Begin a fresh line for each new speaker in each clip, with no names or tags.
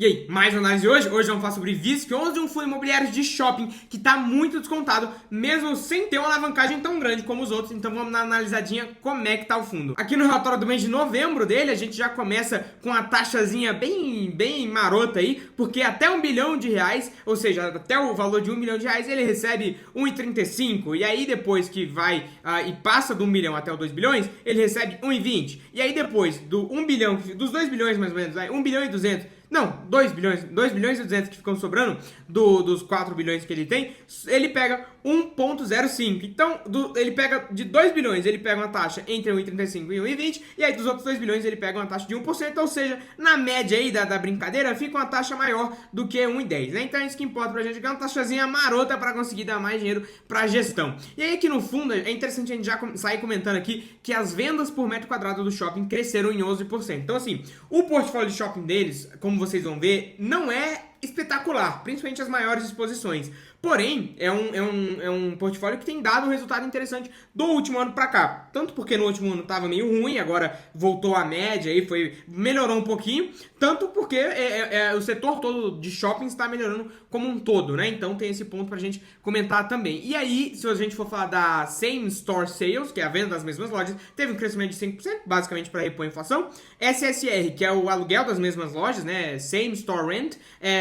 E aí, mais uma análise de hoje? Hoje vamos falar sobre VISC11, um fundo imobiliário de shopping que está muito descontado, mesmo sem ter uma alavancagem tão grande como os outros. Então vamos dar uma analisadinha como é que tá o fundo. Aqui no relatório do mês de novembro dele, a gente já começa com a taxazinha bem marota aí, porque até R$ 1 bilhão, ou seja, até o valor de R$ 1 bilhão, ele recebe 1,35, e aí depois que vai e passa do 1 bilhão até o 2 bilhões, ele recebe 1,20. E aí depois do 1 bilhão, dos 2 bilhões mais ou menos, 1 bilhão e 200, não, 2 bilhões e 200 que ficam sobrando dos 4 bilhões que ele tem, ele pega 1,05. Então, ele pega de 2 bilhões, ele pega uma taxa entre 1,35 e 1,20, e aí dos outros 2 bilhões ele pega uma taxa de 1%, ou seja, na média aí da brincadeira, fica uma taxa maior do que 1,10, né? Então é isso que importa pra gente, que é uma taxazinha marota para conseguir dar mais dinheiro pra gestão. E aí aqui no fundo, é interessante a gente já sair comentando aqui que as vendas por metro quadrado do shopping cresceram em 11%. Então assim, o portfólio de shopping deles, como vocês vão ver, não é espetacular, principalmente as maiores exposições. Porém, é um portfólio que tem dado um resultado interessante do último ano para cá. Tanto porque no último ano estava meio ruim, agora voltou à média e melhorou um pouquinho. Tanto porque o setor todo de shopping está melhorando como um todo, né? Então tem esse ponto para a gente comentar também. E aí, se a gente for falar da Same Store Sales, que é a venda das mesmas lojas, teve um crescimento de 5%, basicamente para repor a inflação. SSR, que é o aluguel das mesmas lojas, né? Same Store Rent,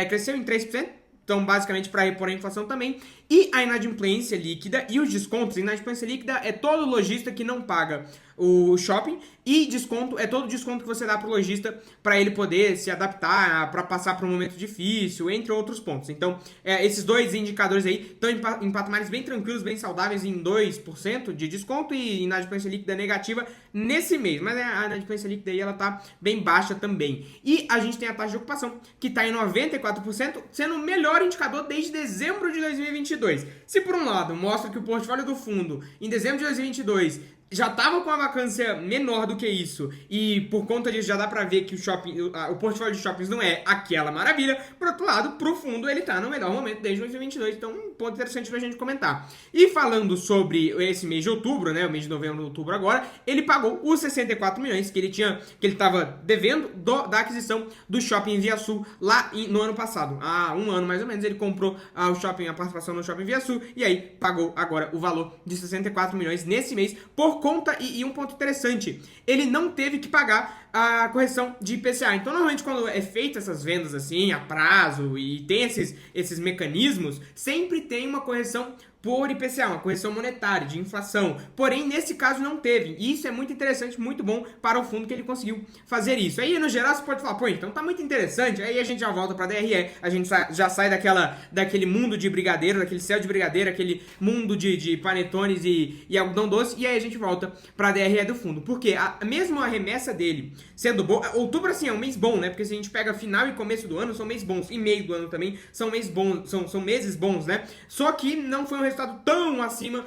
cresceu em 3%. Então, basicamente, para repor a inflação também. E a inadimplência líquida e os descontos. A inadimplência líquida é todo lojista que não paga o shopping, e desconto é todo desconto que você dá para o lojista para ele poder se adaptar, para passar por um momento difícil, entre outros pontos. Então, esses dois indicadores aí estão em patamares bem tranquilos, bem saudáveis, em 2% de desconto e inadimplência líquida negativa nesse mês. Mas a inadimplência líquida aí ela tá bem baixa também. E a gente tem a taxa de ocupação, que está em 94%, sendo o melhor indicador desde dezembro de 2022. Se por um lado mostra que o portfólio do fundo em dezembro de 2022 já estava com a vacância menor do que isso, e por conta disso já dá pra ver que o portfólio de shoppings não é aquela maravilha. Por outro lado, pro fundo ele tá no melhor momento desde 2022, então um ponto interessante pra gente comentar. E falando sobre esse mês de outubro, né, o mês de novembro e outubro agora, ele pagou os 64 milhões que ele tava devendo da aquisição do Shopping Via Sul lá no ano passado. Há um ano mais ou menos ele comprou a participação no Shopping Via Sul, e aí pagou agora o valor de 64 milhões nesse mês por conta, e um ponto interessante, ele não teve que pagar a correção de IPCA. Então, normalmente, quando é feita essas vendas assim, a prazo, e tem esses mecanismos, sempre tem uma correção por IPCA, uma correção monetária, de inflação. Porém, nesse caso não teve. E isso é muito interessante, muito bom para o fundo que ele conseguiu fazer isso. Aí, no geral, você pode falar, pô, então tá muito interessante. Aí a gente já volta para a DRE, a gente já sai daquele mundo de brigadeiro, daquele céu de brigadeiro, aquele mundo de panetones e algodão doce, e aí a gente volta para a DRE do fundo. Porque mesmo a remessa dele sendo boa, outubro assim é um mês bom, né? Porque se a gente pega final e começo do ano, são meses bons, e meio do ano também são meses bons, são meses bons, né? Só que não foi um resultado tão acima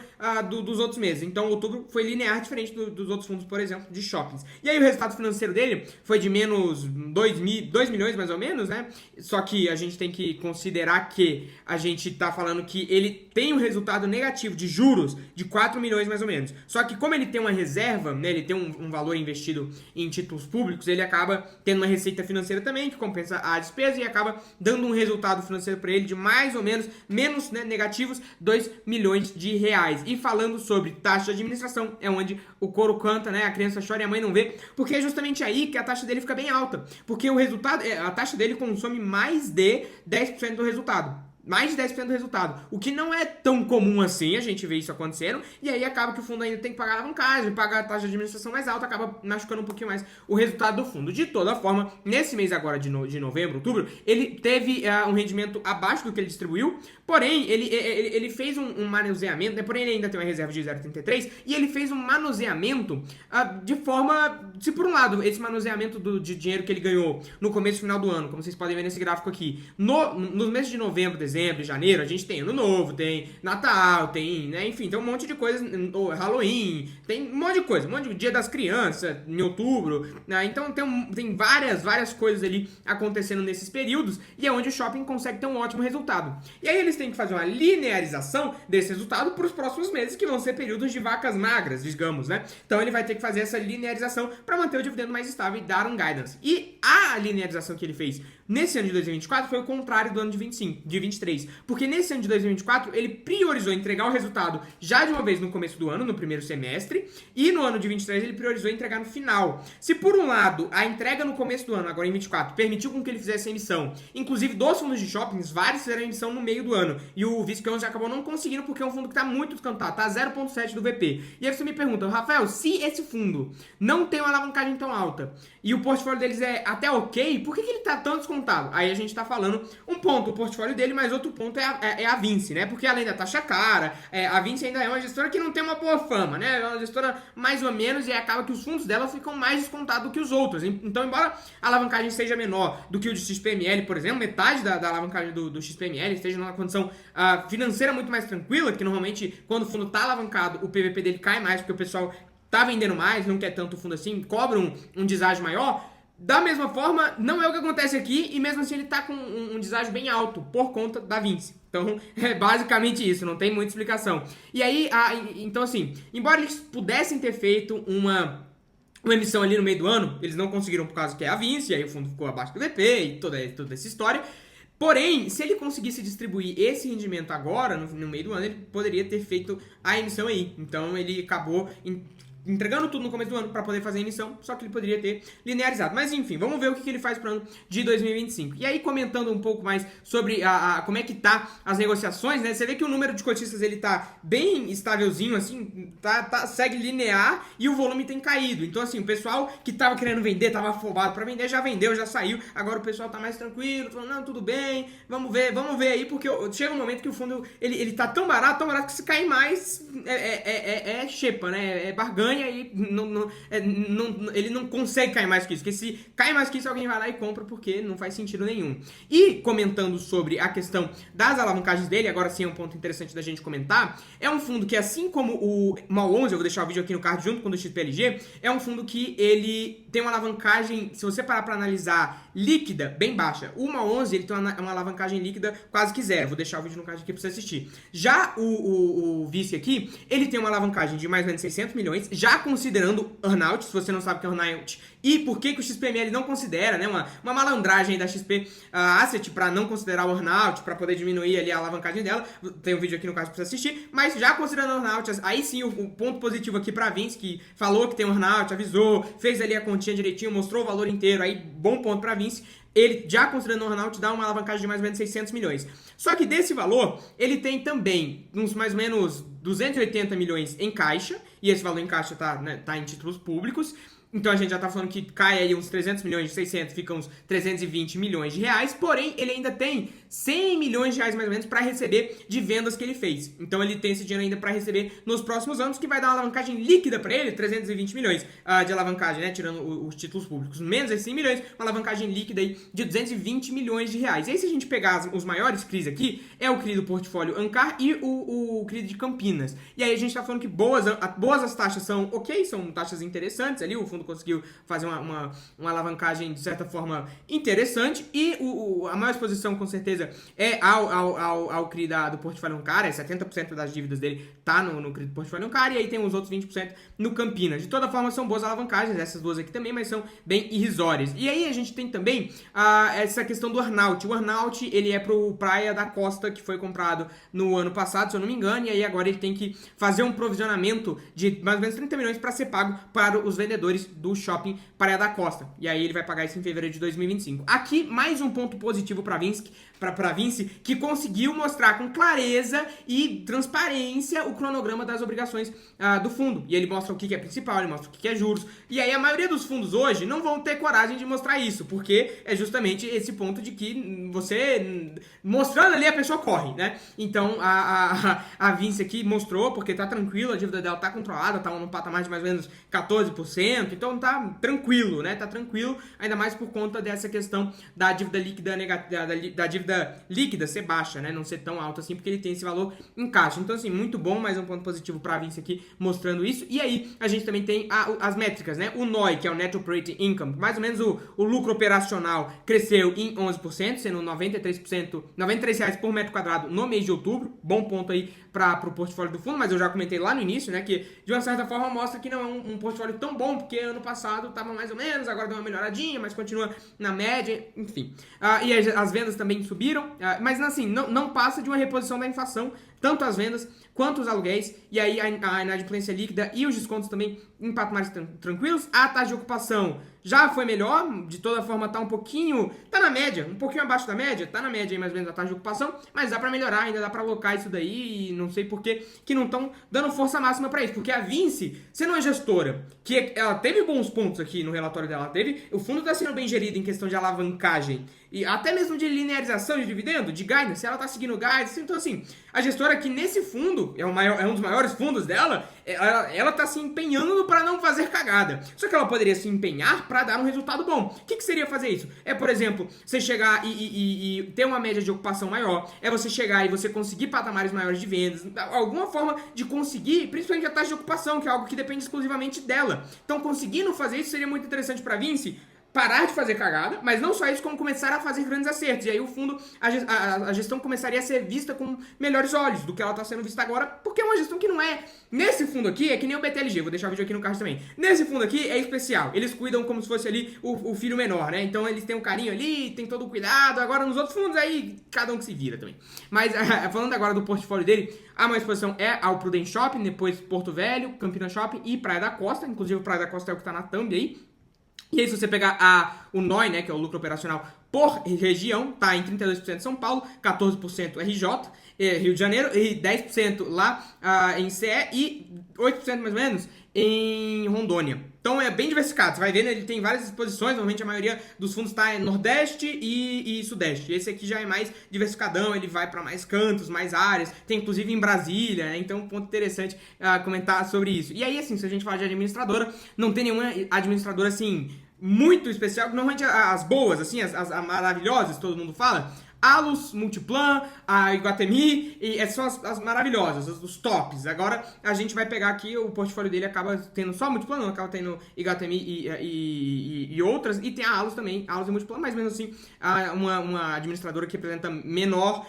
dos outros meses. Então, outubro foi linear, diferente dos outros fundos, por exemplo, de shoppings. E aí, o resultado financeiro dele foi de menos 2 milhões, mais ou menos, né? Só que a gente tem que considerar que a gente tá falando que ele tem um resultado negativo de juros de 4 milhões, mais ou menos. Só que como ele tem uma reserva, né? Ele tem um valor investido em títulos públicos, ele acaba tendo uma receita financeira também, que compensa a despesa, e acaba dando um resultado financeiro para ele de mais ou menos, menos, né, negativos, 2 milhões de reais. E falando sobre taxa de administração, é onde o couro canta, né? A criança chora e a mãe não vê, porque é justamente aí que a taxa dele fica bem alta. Porque o resultado, a taxa dele consome mais de 10% do resultado. Mais de 10% do resultado, o que não é tão comum assim, a gente vê isso acontecendo, e aí acaba que o fundo ainda tem que pagar a alavancagem, pagar a taxa de administração mais alta, acaba machucando um pouquinho mais o resultado do fundo. De toda forma, nesse mês agora de novembro, outubro, ele teve um rendimento abaixo do que ele distribuiu, porém, ele fez um manuseamento, né? Porém ele ainda tem uma reserva de 0,33, e ele fez um manuseamento de forma, se por um lado, esse manuseamento de dinheiro que ele ganhou no começo e final do ano, como vocês podem ver nesse gráfico aqui, nos meses de novembro, dezembro, janeiro, a gente tem Ano Novo, tem Natal, tem, né, enfim, tem um monte de coisas, Halloween, tem um monte de coisa, um monte de Dia das Crianças, em outubro, né, então tem várias coisas ali acontecendo nesses períodos, e é onde o shopping consegue ter um ótimo resultado. E aí eles têm que fazer uma linearização desse resultado para os próximos meses, que vão ser períodos de vacas magras, digamos, né, então ele vai ter que fazer essa linearização para manter o dividendo mais estável e dar um guidance. E a linearização que ele fez nesse ano de 2024 foi o contrário do ano de 23. Porque nesse ano de 2024 ele priorizou entregar o resultado já de uma vez no começo do ano, no primeiro semestre, e no ano de 23 ele priorizou entregar no final. Se por um lado a entrega no começo do ano, agora em 24, permitiu com que ele fizesse a emissão, inclusive dos fundos de shoppings, vários fizeram a emissão no meio do ano, e o VISC11 acabou não conseguindo porque é um fundo que está muito descantado, tá 0,7 do VP. E aí você me pergunta, Rafael, se esse fundo não tem uma alavancagem tão alta e o portfólio deles é até ok, por que ele está tão descontado? Aí a gente está falando um ponto, o portfólio dele, mas outro ponto é a Vinci, né? Porque além da taxa cara, a Vinci ainda é uma gestora que não tem uma boa fama, né? É uma gestora mais ou menos e acaba que os fundos dela ficam mais descontados do que os outros. Então, embora a alavancagem seja menor do que o de XPML, por exemplo, metade da alavancagem do XPML esteja numa condição financeira muito mais tranquila, que normalmente quando o fundo está alavancado, o PVP dele cai mais, porque o pessoal tá vendendo mais, não quer tanto fundo assim, cobra um deságio maior. Da mesma forma, não é o que acontece aqui, e mesmo assim ele tá com um deságio bem alto, por conta da Vinci. Então, é basicamente isso, não tem muita explicação. E aí, então assim, embora eles pudessem ter feito uma emissão ali no meio do ano, eles não conseguiram por causa que é a Vinci, aí o fundo ficou abaixo do VP e toda essa história. Porém, se ele conseguisse distribuir esse rendimento agora, no meio do ano, ele poderia ter feito a emissão aí. Então, ele acabou entregando tudo no começo do ano para poder fazer a emissão, só que ele poderia ter linearizado. Mas enfim, vamos ver o que ele faz para o ano de 2025. E aí, comentando um pouco mais sobre como é que tá as negociações, né? Você vê que o número de cotistas ele tá bem estávelzinho, assim, segue linear e o volume tem caído. Então, assim, o pessoal que tava querendo vender, tava afobado para vender, já vendeu, já saiu. Agora o pessoal tá mais tranquilo, falando, não, tudo bem, vamos ver aí, porque chega um momento que o fundo, ele tá tão barato que se cair mais, é xepa, né? É barganha. E ele não consegue cair mais que isso, porque se cai mais que isso, alguém vai lá e compra, porque não faz sentido nenhum. E comentando sobre a questão das alavancagens dele, agora sim é um ponto interessante da gente comentar, é um fundo que, assim como o MAL11, eu vou deixar o vídeo aqui no card junto com o do XPLG, é um fundo que ele tem uma alavancagem, se você parar para analisar, líquida, bem baixa. O MAL11, ele tem uma alavancagem líquida quase que zero, vou deixar o vídeo no card aqui para você assistir. Já o Vice aqui, ele tem uma alavancagem de mais ou menos 600 milhões, já considerando earnout, se você não sabe o que é earnout, e por que o XPML não considera, né, uma malandragem da XP Asset para não considerar o earnout, para poder diminuir ali a alavancagem dela, tem um vídeo aqui no caso para você assistir, mas já considerando o earnout, aí sim o ponto positivo aqui para Vinci, que falou que tem um earnout, avisou, fez ali a continha direitinho, mostrou o valor inteiro, aí bom ponto para Vinci. Ele, já considerando o earnout, dá uma alavancagem de mais ou menos 600 milhões. Só que desse valor, ele tem também uns mais ou menos 280 milhões em caixa, e esse valor em caixa tá em títulos públicos. Então a gente já tá falando que cai aí uns 300 milhões de 600, fica uns 320 milhões de reais, porém ele ainda tem 100 milhões de reais mais ou menos para receber de vendas que ele fez. Então ele tem esse dinheiro ainda para receber nos próximos anos, que vai dar uma alavancagem líquida para ele, 320 milhões de alavancagem, né, tirando os títulos públicos, menos esses 100 milhões, uma alavancagem líquida aí de 220 milhões de reais. E aí se a gente pegar os maiores CRIs aqui, é o CRI do portfólio Ancar e o CRI de Campinas. E aí a gente tá falando que boas as taxas são ok, são taxas interessantes ali, o fundo conseguiu fazer uma alavancagem de certa forma interessante, e a maior exposição com certeza é ao CRI do portfólio Ancar, 70% das dívidas dele tá no CRI do portfólio Ancar, e aí tem os outros 20% no Campinas. De toda forma são boas alavancagens, essas duas aqui também, mas são bem irrisórias. E aí a gente tem também essa questão do earnout. O earnout, ele é pro Praia da Costa, que foi comprado no ano passado, se eu não me engano, e aí agora ele tem que fazer um provisionamento de mais ou menos 30 milhões para ser pago para os vendedores do shopping Praia da Costa. E aí ele vai pagar isso em fevereiro de 2025. Aqui, mais um ponto positivo para Vinci, que conseguiu mostrar com clareza e transparência o cronograma das obrigações do fundo. E ele mostra o que é principal, ele mostra o que é juros. E aí a maioria dos fundos hoje não vão ter coragem de mostrar isso, porque é justamente esse ponto de que você, mostrando ali, a pessoa corre, né? Então a Vinci aqui mostrou, porque tá tranquilo, a dívida dela tá controlada, tá num patamar de mais ou menos 14%, então tá tranquilo, né? Tá tranquilo, ainda mais por conta dessa questão da dívida líquida da dívida líquida ser baixa, né? Não ser tão alta assim, porque ele tem esse valor em caixa. Então, assim, muito bom, mais um ponto positivo para a Vinci aqui, mostrando isso. E aí, a gente também tem as métricas, né? O NOI, que é o Net Operating Income, mais ou menos o lucro operacional cresceu em 11%, sendo 93 reais por metro quadrado no mês de outubro. Bom ponto aí para o portfólio do fundo, mas eu já comentei lá no início, né, que de uma certa forma mostra que não é um portfólio tão bom, porque ano passado estava mais ou menos, agora deu uma melhoradinha, mas continua na média, enfim. E as vendas também subiram, mas assim, não passa de uma reposição da inflação, tanto as vendas quanto os aluguéis, e aí a inadimplência líquida e os descontos também em patamares tranquilos. A taxa de ocupação já foi melhor, de toda forma tá tá na média, um pouquinho abaixo da média, tá na média aí mais ou menos a taxa de ocupação, mas dá pra melhorar, ainda dá pra alocar isso daí, e não sei por que não estão dando força máxima pra isso, porque a Vinci, você não é gestora, que ela teve bons pontos aqui no relatório dela, o fundo tá sendo bem gerido em questão de alavancagem, e até mesmo de linearização de dividendo, de guidance, ela tá seguindo guidance, então assim, a gestora que nesse fundo, é um dos maiores fundos dela, ela tá se empenhando para não fazer cagada. Só que ela poderia se empenhar para dar um resultado bom. O que seria fazer isso? Por exemplo, você chegar e ter uma média de ocupação maior, você chegar e você conseguir patamares maiores de vendas, alguma forma de conseguir, principalmente a taxa de ocupação, que é algo que depende exclusivamente dela. Então, conseguindo fazer isso seria muito interessante para a Vinci, parar de fazer cagada, mas não só isso, como começar a fazer grandes acertos. E aí o fundo, a gestão começaria a ser vista com melhores olhos do que ela está sendo vista agora, porque é uma gestão que não é... Nesse fundo aqui, é que nem o BTLG, vou deixar o vídeo aqui no card também. Nesse fundo aqui é especial, eles cuidam como se fosse ali o filho menor, né? Então eles têm um carinho ali, tem todo o cuidado. Agora nos outros fundos aí, cada um que se vira também. Mas falando agora do portfólio dele, a maior exposição é ao Prudent Shopping, depois Porto Velho, Campina Shopping e Praia da Costa. Inclusive Praia da Costa é o que está na thumb aí. E aí, se você pegar o NOI, né, que é o lucro operacional por região, tá em 32% São Paulo, 14% RJ, Rio de Janeiro, e 10% lá em CE e 8% mais ou menos em Rondônia. Então é bem diversificado, você vai vendo, ele tem várias exposições, normalmente a maioria dos fundos está em Nordeste e Sudeste. Esse aqui já é mais diversificadão, ele vai para mais cantos, mais áreas, tem inclusive em Brasília, né? Então um ponto interessante comentar sobre isso. E aí, assim, se a gente falar de administradora, não tem nenhuma administradora, assim, muito especial, normalmente as boas, assim, as maravilhosas, todo mundo fala, Allos, Multiplan, a Iguatemi, e são as maravilhosas, os tops. Agora a gente vai pegar aqui, o portfólio dele acaba tendo só Multiplan, não, acaba tendo Iguatemi e outras, e tem a Allos também, Allos e Multiplan, mais ou menos assim, uma administradora que representa menor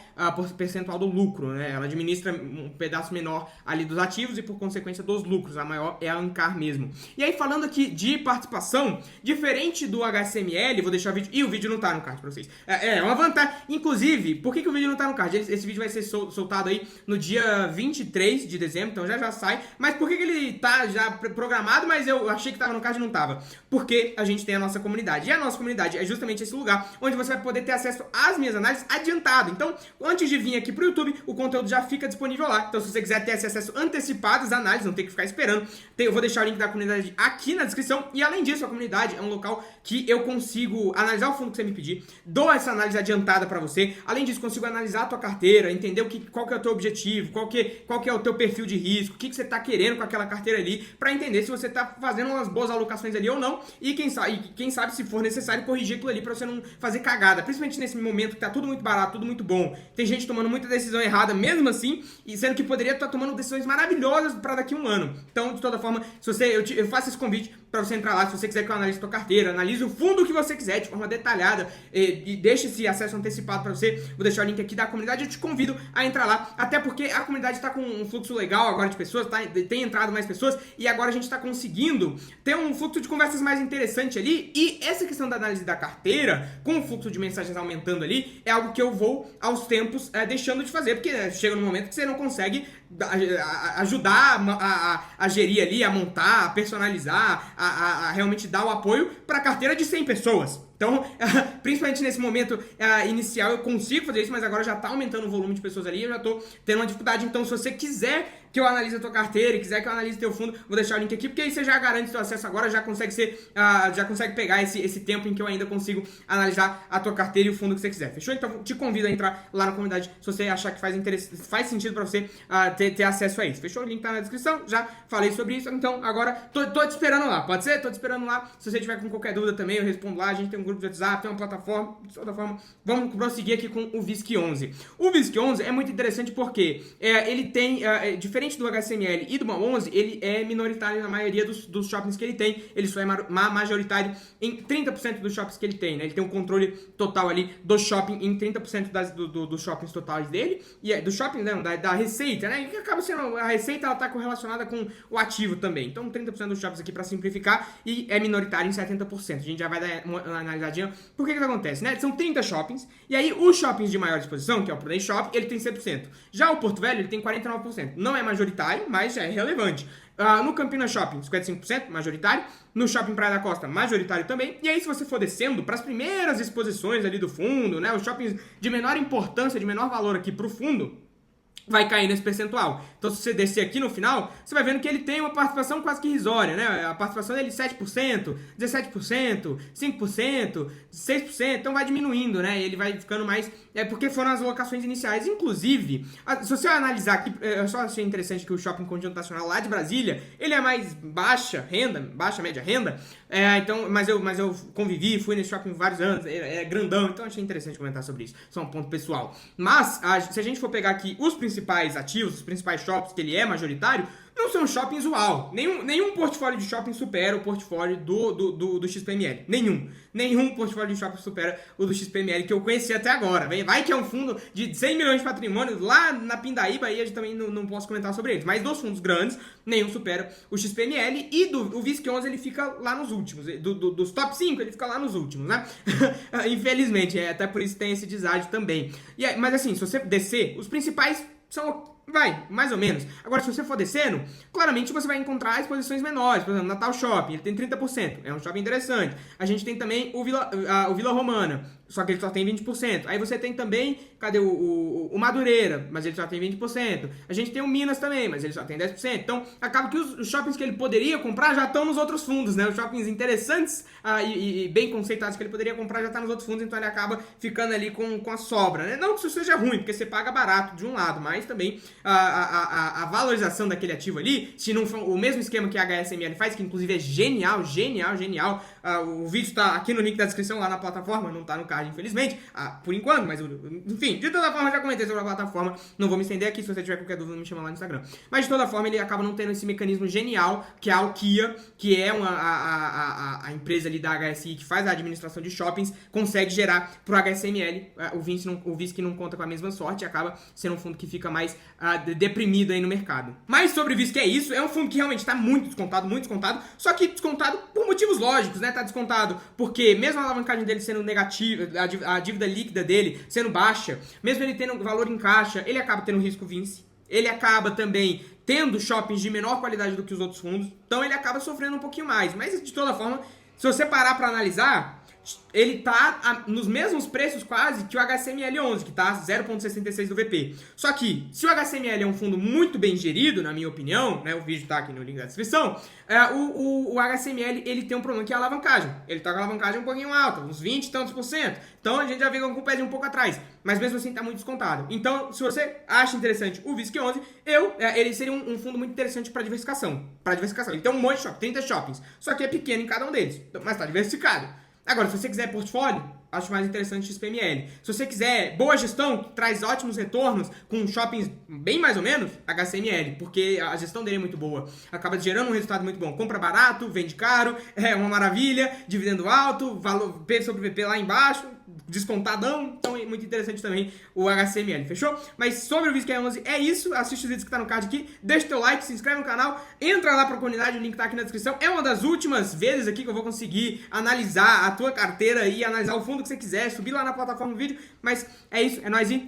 percentual do lucro, né? Ela administra um pedaço menor ali dos ativos e por consequência dos lucros, a maior é a Ancar mesmo. E aí, falando aqui de participação, diferente do HSML, vou deixar o vídeo, e o vídeo não tá no card pra vocês, é uma vantagem. Inclusive, por que o vídeo não tá no card? Esse vídeo vai ser soltado aí no dia 23 de dezembro, então já sai. Mas por que ele tá já programado, mas eu achei que tava no card e não tava? Porque a gente tem a nossa comunidade. E a nossa comunidade é justamente esse lugar onde você vai poder ter acesso às minhas análises adiantado. Então, antes de vir aqui pro YouTube, o conteúdo já fica disponível lá. Então, se você quiser ter esse acesso antecipado às análises, não tem que ficar esperando, eu vou deixar o link da comunidade aqui na descrição. E além disso, a comunidade é um local que eu consigo analisar o fundo que você me pedir, dou essa análise adiantada pra você. Além disso, consigo analisar a tua carteira, entender qual que é o teu objetivo, qual que é o teu perfil de risco, o que você está querendo com aquela carteira ali, para entender se você está fazendo umas boas alocações ali ou não, e quem sabe se for necessário corrigir aquilo ali para você não fazer cagada, principalmente nesse momento que tá tudo muito barato, tudo muito bom, tem gente tomando muita decisão errada mesmo assim, e sendo que poderia estar tomando decisões maravilhosas para daqui a um ano. Então, de toda forma, eu faço esse convite para você entrar lá, se você quiser que eu analise a tua carteira, analise o fundo que você quiser de forma detalhada, e deixe esse acesso antecipado para você. Vou deixar o link aqui da comunidade, eu te convido a entrar lá, até porque a comunidade está com um fluxo legal agora de pessoas, tem entrado mais pessoas, e agora a gente está conseguindo ter um fluxo de conversas mais interessante ali, e essa questão da análise da carteira, com o fluxo de mensagens aumentando ali, é algo que eu vou, aos tempos, deixando de fazer, porque chega num momento que você não consegue ajudar a gerir ali, a montar, a personalizar, a realmente dar o apoio para a carteira de 100 pessoas. Então, principalmente nesse momento inicial, eu consigo fazer isso, mas agora já está aumentando o volume de pessoas ali, eu já estou tendo uma dificuldade. Então, se você quiser que eu analise a tua carteira e quiser que eu analise teu fundo, vou deixar o link aqui, porque aí você já garante seu acesso agora, já consegue pegar esse tempo em que eu ainda consigo analisar a tua carteira e o fundo que você quiser, fechou? Então, te convido a entrar lá na comunidade, se você achar que faz sentido para você ter acesso a isso, fechou? O link tá na descrição, já falei sobre isso, então agora tô te esperando lá, pode ser? Tô te esperando lá, se você tiver com qualquer dúvida também, eu respondo lá, a gente tem um grupo de WhatsApp, tem uma plataforma, de toda forma, vamos prosseguir aqui com o VISC 11. O VISC 11 é muito interessante porque ele tem, diferente diferente do HSML e do MOL11, ele é minoritário na maioria dos shoppings que ele tem, ele só é majoritário em 30% dos shoppings que ele tem, né? Ele tem um controle total ali do shopping em 30% dos shoppings totais dele, e do shopping não, da receita, né? E acaba sendo, a receita ela tá correlacionada com o ativo também. Então 30% dos shoppings aqui para simplificar, e é minoritário em 70%. A gente já vai dar uma analisadinha. Por que acontece, né? São 30 shoppings, e aí os shoppings de maior exposição, que é o Prudential Shop, ele tem 100%. Já o Porto Velho, ele tem 49%. Não é majoritário, mas já é relevante. No Campinas Shopping, 55%, majoritário. No Shopping Praia da Costa, majoritário também. E aí, se você for descendo para as primeiras exposições ali do fundo, né, os shoppings de menor importância, de menor valor aqui para o fundo, vai cair nesse percentual. Então, se você descer aqui no final, você vai vendo que ele tem uma participação quase que irrisória, né? A participação dele é 7%, 17%, 5%, 6%, então vai diminuindo, né? Ele vai ficando mais... É porque foram as locações iniciais. Inclusive, se você analisar aqui, eu só achei interessante que o Shopping Conjunto Nacional lá de Brasília, ele é mais baixa renda, baixa média renda, então, mas eu convivi, fui nesse shopping vários anos, é grandão, então achei interessante comentar sobre isso. Só um ponto pessoal. Mas, se a gente for pegar aqui os principais ativos, os principais shoppings que ele é majoritário, não são shoppings uau. Nenhum portfólio de shopping supera o portfólio do XPML. Nenhum portfólio de shopping supera o do XPML que eu conheci até agora. Vai que é um fundo de 100 milhões de patrimônio lá na Pindaíba, aí a gente também não posso comentar sobre eles. Mas dos fundos grandes, nenhum supera o XPML, e o VISC11 ele fica lá nos últimos. Dos top 5 ele fica lá nos últimos, né? Infelizmente, até por isso tem esse deságio também. Mas assim, se você descer, os principais são... mais ou menos. Agora, se você for descendo, claramente você vai encontrar exposições menores. Por exemplo, Natal Shopping, ele tem 30%. É um shopping interessante. A gente tem também o Vila Romana, só que ele só tem 20%. Aí você tem também, cadê o Madureira, mas ele só tem 20%. A gente tem o Minas também, mas ele só tem 10%. Então, acaba que os shoppings que ele poderia comprar já estão nos outros fundos, né? Os shoppings interessantes e bem conceituados que ele poderia comprar já estão nos outros fundos, então ele acaba ficando ali com a sobra, né? Não que isso seja ruim, porque você paga barato de um lado, mas também a valorização daquele ativo ali, se não for o mesmo esquema que a HSML faz, que inclusive é genial. O vídeo está aqui no link da descrição lá na plataforma, não está no card, infelizmente, por enquanto, mas enfim, de toda forma, já comentei sobre a plataforma, não vou me estender aqui, se você tiver qualquer dúvida, me chama lá no Instagram. Mas de toda forma, ele acaba não tendo esse mecanismo genial, que é a Alkia, que é a empresa ali da HSI que faz a administração de shoppings, consegue gerar pro HSML. O VISC não conta com a mesma sorte, acaba sendo um fundo que fica mais deprimido aí no mercado. Mas sobre o VISC é isso, é um fundo que realmente está muito descontado, só que descontado por motivos lógicos, né? Tá descontado porque mesmo a alavancagem dele sendo negativa, a dívida líquida dele sendo baixa, mesmo ele tendo valor em caixa, ele acaba tendo risco Vinci, ele acaba também tendo shoppings de menor qualidade do que os outros fundos, então ele acaba sofrendo um pouquinho mais, mas de toda forma, se você parar para analisar, ele tá nos mesmos preços quase que o HCML11, que tá 0,66 do VP. Só que, se o HCML é um fundo muito bem gerido, na minha opinião, né, o vídeo tá aqui no link da descrição, o HCML ele tem um problema que é a alavancagem. Ele tá com a alavancagem um pouquinho alta, uns 20 e tantos %. Então a gente já vê com o pé um pouco atrás, mas mesmo assim tá muito descontado. Então, se você acha interessante o VISC11, ele seria um fundo muito interessante para diversificação. Ele tem um monte de shoppings, 30 shoppings, só que é pequeno em cada um deles, mas tá diversificado. Agora, se você quiser portfólio, acho mais interessante o XPML. Se você quiser boa gestão, que traz ótimos retornos, com shoppings bem mais ou menos, HCML, porque a gestão dele é muito boa. Acaba gerando um resultado muito bom. Compra barato, vende caro, é uma maravilha, dividendo alto, valor P sobre VP lá embaixo, descontadão, então é muito interessante também o HCML, fechou? Mas sobre o VISC11 é isso, assiste os vídeos que tá no card aqui, deixa o teu like, se inscreve no canal, entra lá pra comunidade, o link tá aqui na descrição. É uma das últimas vezes aqui que eu vou conseguir analisar a tua carteira e analisar o fundo que você quiser, subir lá na plataforma do vídeo, mas é isso, é nóis e